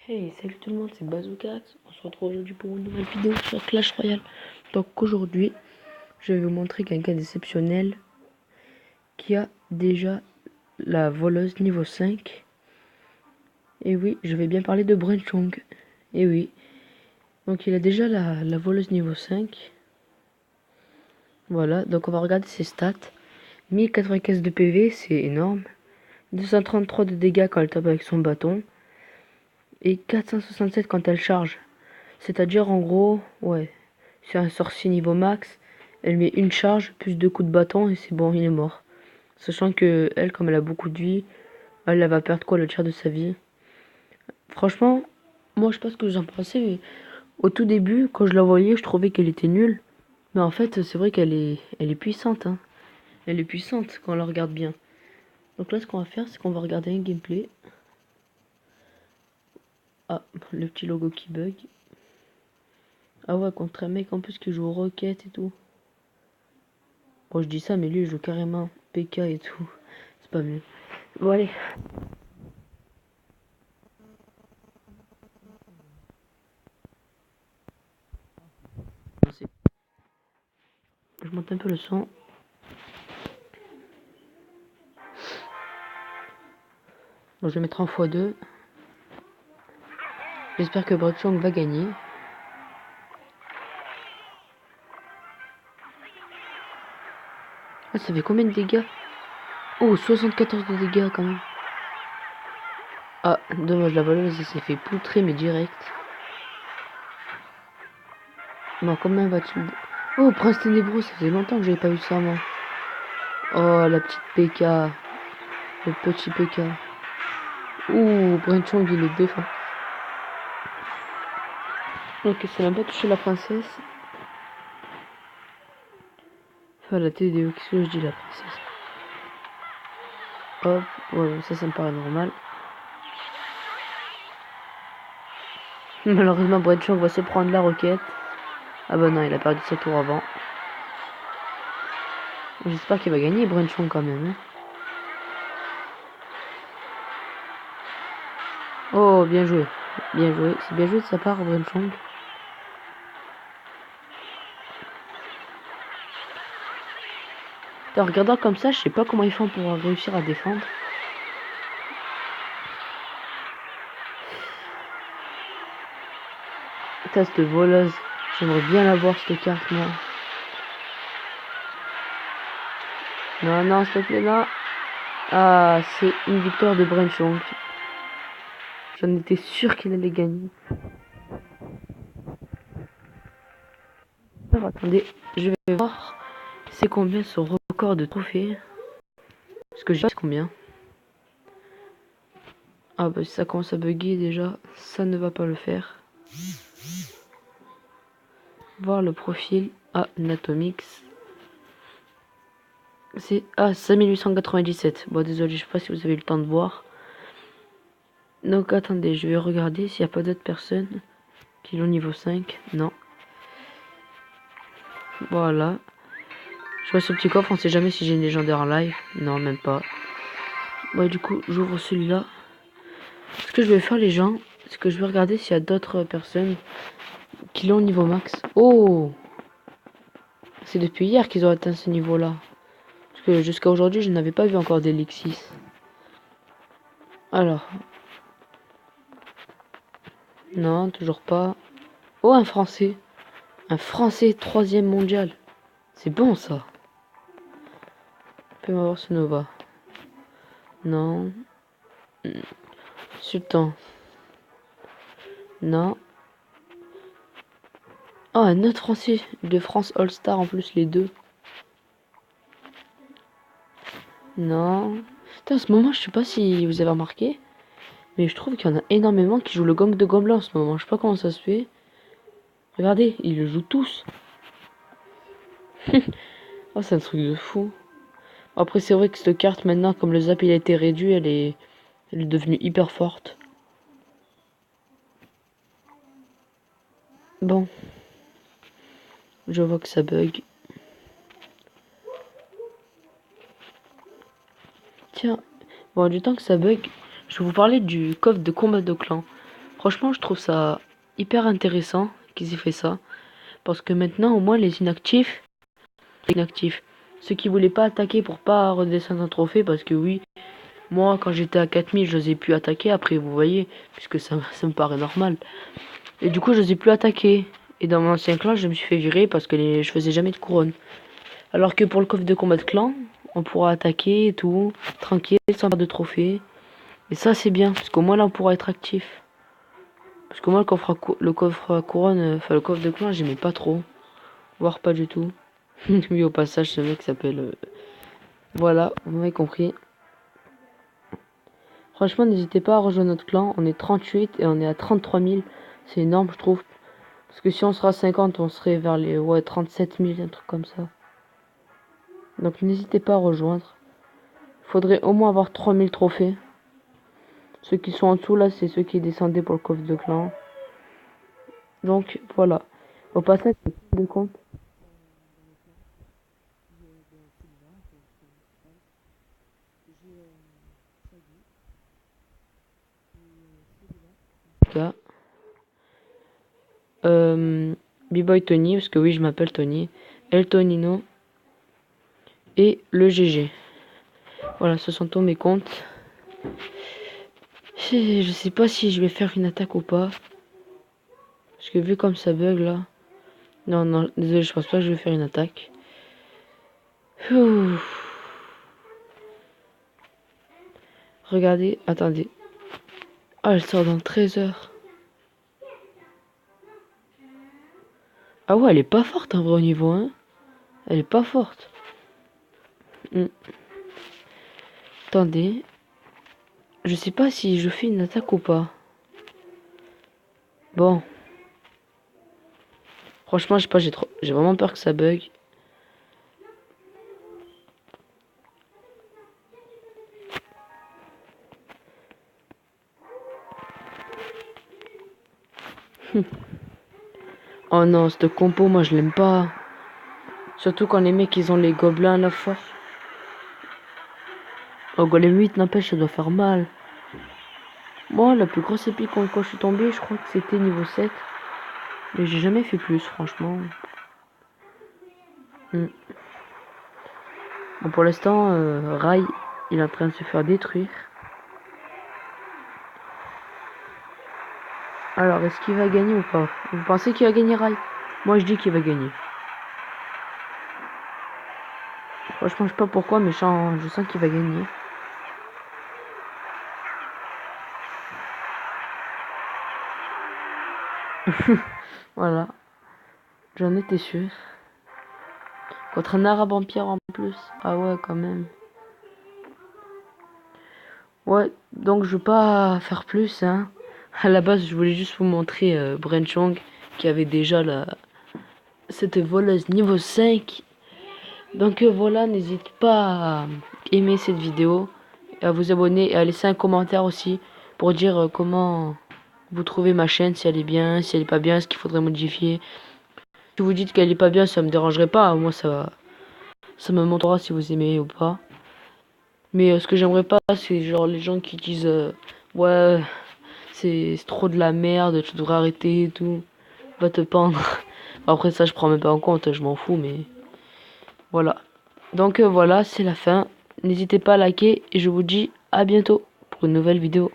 Hey, salut tout le monde, c'est Bazookat. On se retrouve aujourd'hui pour une nouvelle vidéo sur Clash Royale. Donc aujourd'hui, je vais vous montrer quelqu'un d'exceptionnel qui a déjà la voleuse niveau 5. Et oui, je vais bien parler de Brenchong. Et oui, donc il a déjà la voleuse niveau 5. Voilà, donc on va regarder ses stats. 1095 de PV, c'est énorme. 233 de dégâts quand elle tape avec son bâton. Et 467 quand elle charge. C'est-à-dire en gros, ouais, c'est un sorcier niveau max. Elle met une charge, plus 2 coups de bâton et c'est bon, il est mort. Sachant que elle, comme elle a beaucoup de vie, elle va perdre quoi, le tiers de sa vie. Franchement, moi je sais pas ce que vous en pensez, mais au tout début, quand je la voyais, je trouvais qu'elle était nulle. Mais en fait, c'est vrai elle est puissante, hein. Elle est puissante quand on la regarde bien. Donc là, ce qu'on va faire, c'est qu'on va regarder un gameplay. Ah, le petit logo qui bug. Ah ouais, contre un mec en plus qui joue aux roquettes et tout. Bon, je dis ça, mais lui, il joue carrément PK et tout. C'est pas mieux. Bon, allez. Je monte un peu le son. Bon, je vais mettre en x2. J'espère que Bretchong va gagner. Ah, ça fait combien de dégâts? Oh, 74 de dégâts quand même. Ah, dommage, la voleuse, elle s'est fait poutrer, mais direct. Bon, combien va-t-il? Oh, Prince Ténébreux, ça faisait longtemps que j'avais pas vu ça, moi. Oh, la petite PK. Le petit PK. Ouh, Bretchong, il est défend. Ok, ça n'a pas touché la princesse. Enfin, la TDO, qu'est-ce que je dis, la princesse? Hop, ouais, ça me paraît normal. Malheureusement, Bretchong va se prendre la roquette. Ah bah non, il a perdu sa tour avant. J'espère qu'il va gagner, Brenchong, quand même. Hein. Oh, bien joué. Bien joué. C'est bien joué de sa part, Brenchong. En regardant comme ça, je sais pas comment ils font pour réussir à défendre. Putain, cette voleuse. J'aimerais bien l'avoir, cette carte, moi. Non, non, s'il te plaît, là. Ah, c'est une victoire de Brenchong. J'en étais sûr qu'il allait gagner. Alors, attendez, je vais voir c'est combien son record de trophées. Parce que je sais combien. Ah bah si ça commence à bugger déjà, ça ne va pas le faire. Voir le profil. Ah, Natomix. C'est 5897. Bon, désolé, je sais pas si vous avez eu le temps de voir. Donc attendez, je vais regarder s'il n'y a pas d'autres personnes qui l'ont niveau 5. Non. Voilà. Je vois ce petit coffre, on sait jamais si j'ai une légendaire en live. Non, même pas. Bon, du coup, j'ouvre celui-là. Ce que je vais faire, les gens, c'est que je vais regarder s'il y a d'autres personnes qui l'ont niveau max. Oh! C'est depuis hier qu'ils ont atteint ce niveau-là. Parce que jusqu'à aujourd'hui, je n'avais pas vu encore d'Elixis. Alors. Non, toujours pas. Oh, un Français. Un Français 3ème mondial. C'est bon, ça. Peut m'avoir ce Nova. Non. Sultan. Non. Oh, un autre Français. De France All-Star en plus, les deux. Non. Putain, en ce moment, je sais pas si vous avez remarqué. Mais je trouve qu'il y en a énormément qui jouent le gang de Gobelins en ce moment. Je sais pas comment ça se fait. Regardez, ils le jouent tous. Oh, c'est un truc de fou. Après, c'est vrai que cette carte, maintenant, comme le zap il a été réduit, elle est devenue hyper forte. Bon. Je vois que ça bug. Tiens. Bon, du temps que ça bug, je vais vous parler du coffre de combat de clan. Franchement, je trouve ça hyper intéressant qu'ils aient fait ça. Parce que maintenant, au moins, les inactifs, ceux qui voulaient pas attaquer pour pas redescendre un trophée, parce que oui, moi, quand j'étais à 4000, je n'osais plus attaquer, après, vous voyez, puisque ça me paraît normal. Et du coup, je n'osais plus attaquer. Et dans mon ancien clan, je me suis fait virer parce que je faisais jamais de couronne. Alors que pour le coffre de combat de clan, on pourra attaquer et tout, tranquille, sans faire de trophée. Et ça, c'est bien, parce qu'au moins là, on pourra être actif. Parce que moi, le coffre à couronne, enfin le coffre de clan, j'aimais pas trop. Voire pas du tout. Oui, au passage, ce mec s'appelle... Voilà, vous m'avez compris. Franchement, n'hésitez pas à rejoindre notre clan. On est 38 et on est à 33 000. C'est énorme, je trouve. Parce que si on sera 50, on serait vers les 37 000, un truc comme ça. Donc n'hésitez pas à rejoindre. Il faudrait au moins avoir 3000 trophées. Ceux qui sont en dessous, là, c'est ceux qui descendaient pour le coffre de clan. Donc, voilà. Au passage, de compte. B-Boy Tony, parce que oui, je m'appelle Tony. El Tonino. Et le GG. Voilà, ce sont tous mes comptes. Je sais pas si je vais faire une attaque ou pas. Parce que vu comme ça bug là. Non, non, désolé, je pense pas que je vais faire une attaque. Ouh. Regardez, attendez. Ah, elle sort dans 13 heures. Ah ouais, elle est pas forte en vrai au niveau 1. Elle est pas forte. Attendez. Je sais pas si je fais une attaque ou pas. Bon. Franchement, je sais pas, j'ai vraiment peur que ça bug. Oh non, cette compo, moi je l'aime pas. Surtout quand les mecs ils ont les gobelins à la force. Oh, golem 8, n'empêche, ça doit faire mal. Moi, la plus grosse épique quand je suis tombé, je crois que c'était niveau 7. Mais j'ai jamais fait plus, franchement. Bon, pour l'instant, Rai, il est en train de se faire détruire. Alors, est-ce qu'il va gagner ou pas? Vous pensez qu'il va gagner Rai? Moi, je dis qu'il va gagner. Franchement, je sais pas pourquoi, mais je sens qu'il va gagner. Voilà. J'en étais sûr. Contre un arabe empire en plus. Ah ouais, quand même. Ouais, donc je vais pas faire plus, hein. À la base, je voulais juste vous montrer Brenchong qui avait déjà cette voleuse niveau 5. Donc voilà, n'hésitez pas à aimer cette vidéo, à vous abonner et à laisser un commentaire aussi pour dire comment vous trouvez ma chaîne, si elle est bien, si elle est pas bien, ce qu'il faudrait modifier. Si vous dites qu'elle est pas bien, ça me dérangerait pas, moi ça me montrera si vous aimez ou pas. Mais ce que j'aimerais pas, c'est genre les gens qui disent ouais, c'est trop de la merde, tu devrais arrêter et tout, va te pendre. Après ça, je prends même pas en compte, je m'en fous, mais voilà. Donc voilà, c'est la fin. N'hésitez pas à liker et je vous dis à bientôt pour une nouvelle vidéo.